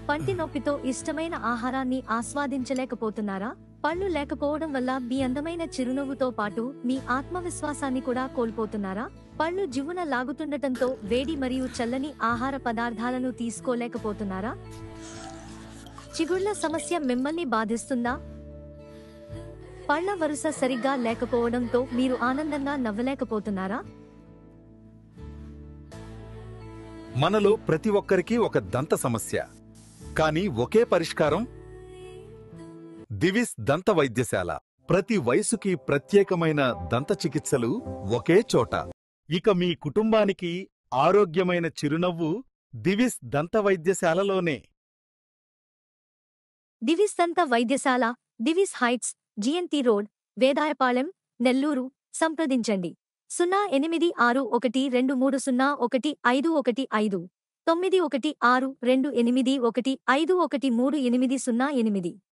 పంటి నొప్పితో ఇష్టమైన ఆహారాన్ని ఆస్వాదించలేకపోతున్నారా? పళ్ళు లేకపోవడం వల్ల మీ అందమైన చిరునవ్వుతో పాటు మీ ఆత్మవిశ్వాసాన్ని కూడా కోల్పోతున్నారా? పళ్ళు జివ్వున లాగుతుండటంతో వేడి మరియు చల్లని ఆహార పదార్థాలను తీసుకోలేకపోతున్నారా? చిగుళ్ల సమస్య మిమ్మల్ని బాధిస్తుందా? పళ్ళ వరుస సరిగ్గా లేకపోవడంతో మీరు ఆనందంగా నవ్వలేకపోతున్నారా? మనలో ప్రతి ఒక్కరికి ఒక దంత సమస్య, కానీ ఒకే పరిష్కారం దివిస్ దంత వైద్యశాల. ప్రతి వయసుకి ప్రత్యేకమైన దంత చికిత్సలు ఒకే చోట. ఇక మీ కుటుంబానికి ఆరోగ్యమైన చిరునవ్వు దివిస్ దంత వైద్యశాలలోనే. దివిస్ దంత వైద్యశాల, Divi's heights, GNT road, Vedayapalem, Nellore. సంప్రదించండి 0862301515 9162818518.